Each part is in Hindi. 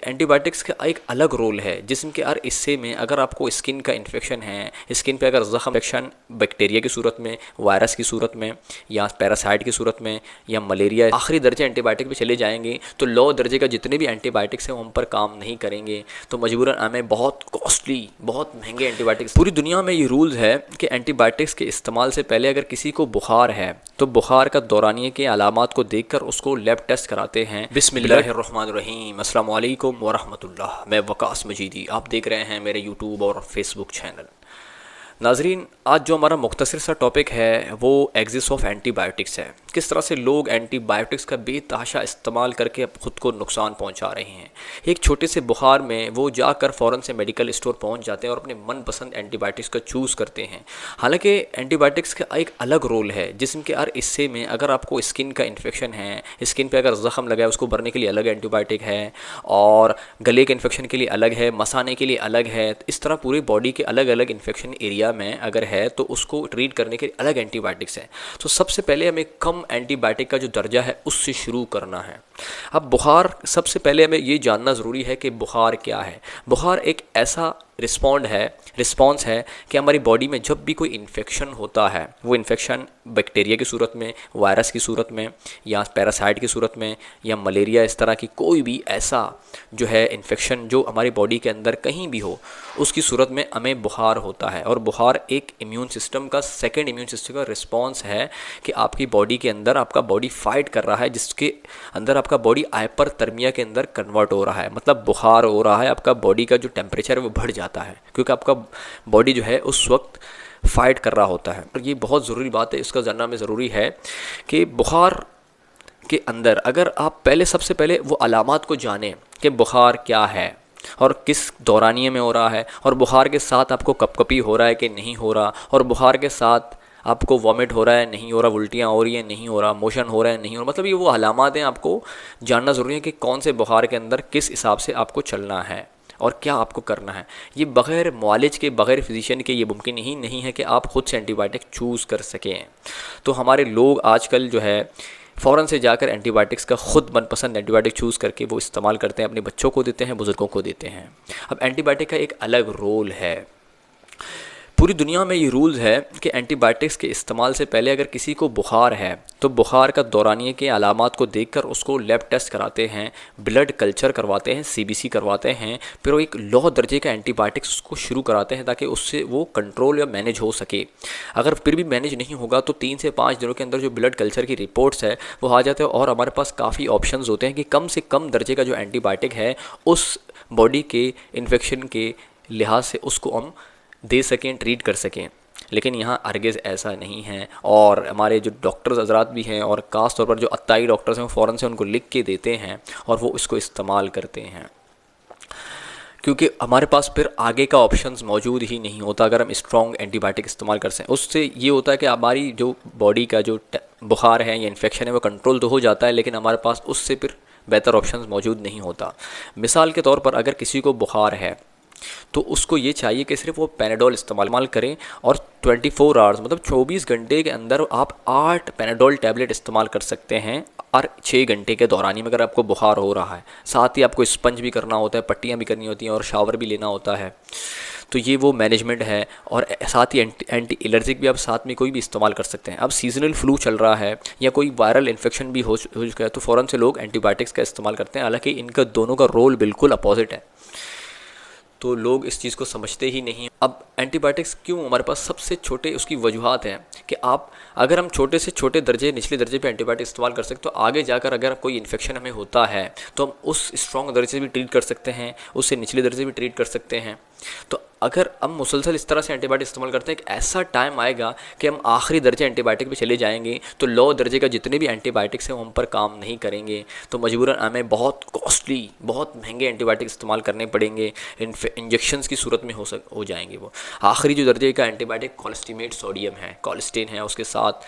एंटीबायोटिक्स का एक अलग रोल है जिस्म के हर हिस्से में। अगर आपको स्किन का इन्फेक्शन है, स्किन पे अगर ज़ख़म इन्फेक्शन बैक्टीरिया की सूरत में, वायरस की सूरत में, या पैरासाइट की सूरत में, या मलेरिया, आखिरी दर्जे एंटीबायोटिक पे चले जाएंगे तो लो दर्जे का जितने भी एंटीबायोटिक्स हैं वो हम पर काम नहीं करेंगे। तो मजबूरन हमें बहुत कॉस्टली, बहुत महंगे एंटीबायोटिक्स। पूरी दुनिया में ये रूल्स है कि एंटीबायोटिक्स के इस्तेमाल से पहले अगर किसी को बुखार है तो बुखार का दौरानिए के अलामात को देखकर उसको लैब टेस्ट कराते हैं। बिस्मिल्लाहिर्रहमानिर्रहीम, अस्सलाम वालेकुम वरहमतुल्लाह। मैं वकास मजीदी, आप देख रहे हैं मेरे यूट्यूब और फेसबुक चैनल। नाजरीन, आज जो हमारा मुख्तसर सा टॉपिक है वो एग्जिस्ट ऑफ एंटीबायोटिक्स है। किस तरह से लोग एंटीबायोटिक्स का बेतहाशा इस्तेमाल करके ख़ुद को नुकसान पहुंचा रहे हैं। एक छोटे से बुखार में वो जाकर फ़ौरन से मेडिकल स्टोर पहुंच जाते हैं और अपने मनपसंद एंटीबायोटिक्स का चूज़ करते हैं। हालांकि एंटीबायोटिक्स का एक अलग रोल है जिस्म के हर हिस्से में। अगर आपको स्किन का इन्फेक्शन है, स्किन पर अगर ज़ख़म लगा है उसको भरने के लिए अलग एंटीबायोटिक है, और गले के इन्फेक्शन के लिए अलग है, मसाने के लिए अलग है। इस तरह पूरी बॉडी के अलग अलग इन्फेक्शन एरिया में अगर है तो उसको ट्रीट करने के लिए अलग एंटीबायोटिक्स हैं। तो सबसे पहले हमें कम एंटीबायोटिक का जो दर्जा है उससे शुरू करना है। अब बुखार, सबसे पहले हमें ये जानना ज़रूरी है कि बुखार क्या है। बुखार एक ऐसा रिस्पॉन्स है कि हमारी बॉडी में जब भी कोई इन्फेक्शन होता है, वो इन्फेक्शन बैक्टीरिया की सूरत में, वायरस की सूरत में, या पैरासाइट की सूरत में, या मलेरिया, इस तरह की कोई भी ऐसा जो है इन्फेक्शन जो हमारी बॉडी के अंदर कहीं भी हो, उसकी सूरत में हमें बुखार होता है। और बुखार एक इम्यून सिस्टम का, सेकेंड इम्यून सिस्टम का रिस्पॉन्स है कि आपकी बॉडी के अंदर आपका बॉडी फाइट कर रहा है, जिसके अंदर आपका बॉडी हाइपरथर्मिया के अंदर कन्वर्ट हो रहा है। मतलब बुखार हो रहा है, आपका बॉडी का जो टेम्परेचर है वो बढ़ जाता है क्योंकि आपका बॉडी जो है उस वक्त फाइट कर रहा होता है। और ये बहुत ज़रूरी बात है, इसका जानना में ज़रूरी है कि बुखार के अंदर अगर आप सबसे पहले वो अलामात को जानें कि बुखार क्या है और किस दौरानिए में हो रहा है, और बुखार के साथ आपको कपकपी हो रहा है कि नहीं हो रहा, और बुखार के साथ आपको वॉमिट हो रहा है नहीं हो रहा, उल्टियाँ हो रही हैं नहीं हो रहा, मोशन हो रहा है नहीं हो रहा। मतलब ये वो अलामात हैं, आपको जानना ज़रूरी है कि कौन से बुखार के अंदर किस हिसाब से आपको चलना है और क्या आपको करना है। ये बग़ैर मुआलिज के, बग़ैर फिजिशियन के ये मुमकिन ही नहीं है कि आप खुद से एंटीबायोटिक चूज़ कर सकें। तो हमारे लोग आजकल जो है फ़ौरन से जाकर एंटीबायोटिक्स का ख़ुद मनपसंद एंटीबायोटिक चूज़ करके वो इस्तेमाल करते हैं, अपने बच्चों को देते हैं, बुज़ुर्गों को देते हैं। अब एंटीबायोटिक का एक अलग रोल है। पूरी दुनिया में ये रूल्स है कि एंटीबायोटिक्स के इस्तेमाल से पहले अगर किसी को बुखार है तो बुखार का दौरानिए के अलामात को देखकर उसको लैब टेस्ट कराते हैं, ब्लड कल्चर करवाते हैं, सीबीसी करवाते हैं, फिर वो एक लो दर्जे का एंटीबायोटिक्स उसको शुरू कराते हैं ताकि उससे वो कंट्रोल या मैनेज हो सके। अगर फिर भी मैनेज नहीं होगा तो 3 से 5 दिनों के अंदर जो ब्लड कल्चर की रिपोर्ट्स है वो आ जाते हैं, और हमारे पास काफ़ी ऑप्शंस होते हैं कि कम से कम दर्जे का जो एंटीबायोटिक है उस बॉडी के इन्फेक्शन के लिहाज से उसको हम दे सकें, ट्रीट कर सकें। लेकिन यहाँ हरगिज़ ऐसा नहीं है, और हमारे जो डॉक्टर्स हजरात भी हैं और ख़ास तौर पर जो अत्ताई डॉक्टर्स हैं वो फ़ौरन से उनको लिख के देते हैं और वो इसको इस्तेमाल करते हैं, क्योंकि हमारे पास फिर आगे का ऑप्शंस मौजूद ही नहीं होता अगर हम स्ट्रॉन्ग एंटीबायोटिक इस्तेमाल कर सकें। उससे ये होता है कि हमारी जो बॉडी का जो बुखार है या इन्फेक्शन है वो कंट्रोल तो हो जाता है, लेकिन हमारे पास उससे फिर बेहतर ऑप्शंस मौजूद नहीं होता। मिसाल के तौर पर अगर किसी को बुखार है तो उसको ये चाहिए कि सिर्फ वो पैनाडोल इस्तेमाल करें, और 24 आवर्स मतलब 24 घंटे के अंदर आप 8 पैनाडोल टैबलेट इस्तेमाल कर सकते हैं। और 6 घंटे के दौरान में अगर आपको बुखार हो रहा है, साथ ही आपको स्पंज भी करना होता है, पट्टियाँ भी करनी होती हैं और शावर भी लेना होता है। तो ये वो मैनेजमेंट है। और साथ ही एंटी एलर्जिक भी आप साथ में कोई भी इस्तेमाल कर सकते हैं। अब सीजनल फ्लू चल रहा है या कोई वायरल इन्फेक्शन भी हो चुका है तो फ़ौरन से लोग एंटीबायोटिक्स का इस्तेमाल करते हैं, हालांकि इनका दोनों का रोल बिल्कुल अपोजिट है। तो लोग इस चीज़ को समझते ही नहीं। अब एंटीबायोटिक्स क्यों हमारे पास सबसे छोटे, उसकी वजूहत हैं कि अगर हम छोटे से छोटे दर्जे, निचले दर्जे पे एंटीबायोटिक इस्तेमाल कर सकते तो आगे जाकर अगर कोई इन्फेक्शन हमें होता है तो हम उस स्ट्रॉन्ग दर्जे से भी ट्रीट कर सकते हैं, उससे निचले दर्जे भी ट्रीट कर सकते हैं। तो अगर हम मुसलसल इस तरह से एंटीबायोटिक इस्तेमाल करते हैं, एक ऐसा टाइम आएगा कि हम आखिरी दर्जे एंटीबायोटिक पे चले जाएंगे तो लो दर्जे का जितने भी एंटीबायोटिक्स हैं वो हम पर काम नहीं करेंगे। तो मजबूरन हमें बहुत कॉस्टली, बहुत महंगे एंटीबायोटिक इस्तेमाल करने पड़ेंगे, इंजेक्शंस की सूरत में हो जाएंगे। वो आखिरी जो दर्जे का एंटीबायोटिक कॉलेस्टीमेट सोडियम है, कॉलेस्टीन है उसके साथ,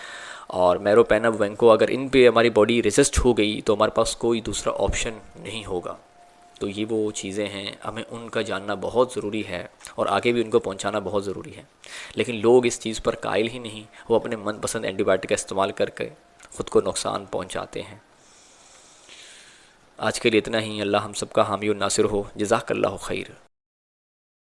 और मेरोपेनम, वेंको, अगर इन पे हमारी बॉडी रेजिस्ट हो गई तो हमारे पास कोई दूसरा ऑप्शन नहीं होगा। तो ये वो चीज़ें हैं, हमें उनका जानना बहुत ज़रूरी है और आगे भी उनको पहुंचाना बहुत ज़रूरी है। लेकिन लोग इस चीज़ पर कायल ही नहीं, वो अपने मनपसंद एंटीबायोटिक का इस्तेमाल करके ख़ुद को नुकसान पहुंचाते हैं। आज के लिए इतना ही। अल्लाह हम सबका हामी और नासिर हो। जज़ाकल्लाहु खैर।